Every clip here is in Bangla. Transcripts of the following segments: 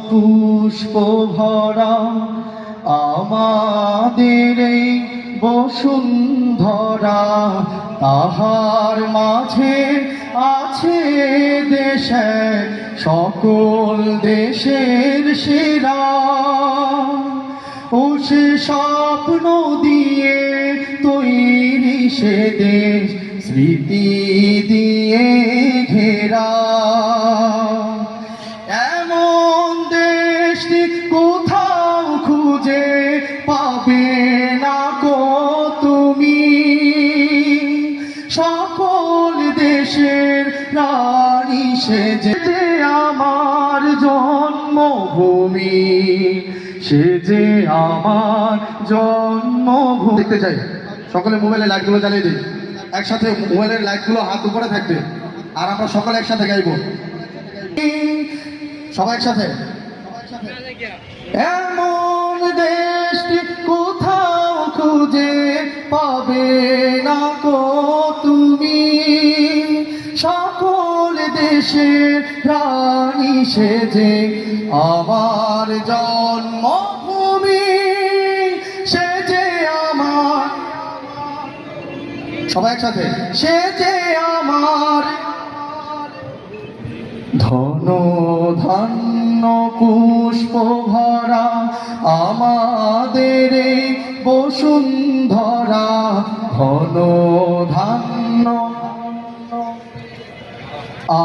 পুষ্প ভরা আমাদের এই বসুন্ধরা, তাহার মাঝে আছে দেশে সকল দেশের সেরা। ও সে স্বপ্ন দিয়ে তৈরি সে দেশ, স্মৃতি দিয়ে ঘেরা। এমন দেশটি কোথাও খুঁজে পাবে না কো তুমি, সকল দেশের রানী সেজে আমার জন্মভূমি, সে যে আমার জন্মভূমি। দেখতে চাই সকলে মোবাইলের লাইটগুলো জ্বালিয়ে দিই, একসাথে মোবাইলের লাইটগুলো হাত উপরে থাকবে, আর আমরা সকলে একসাথে গাইব, সবাই একসাথে। এমন দেশটি কোথাও খুঁজে পাবে না কো তুমি, সকল দেশের রানী সেজে আমার জন্মভূমি, সে যে আমার, সবাই একসাথে, সে যে আমার ধন ধান্য পুষ্প ভরা আমাদের এই বসুন্ধরা। ধন ধান্য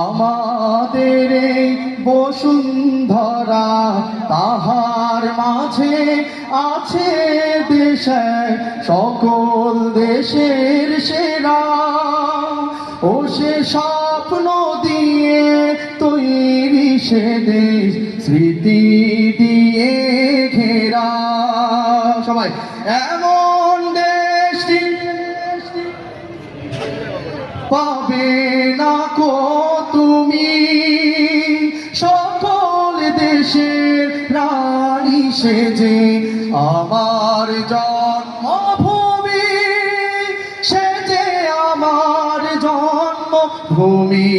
আমাদের এই বসুন্ধরা, তাহার মাঝে আছে দেশে সকল দেশের সেরা। ও সে স্বপ্ন দিয়ে তৈরি সে দেশ, স্মৃতি দিয়ে ঘেরা। সবাই এমন দেশটি পাবে না কো তুমি, সকল দেশের রানী সেজে আমার জন্মভূমি, সে যে আমার জন্মভূমি,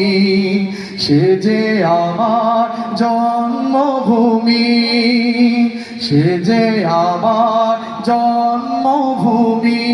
সে যে আমার জন্মভূমি, সে যে আমার জন্মভূমি।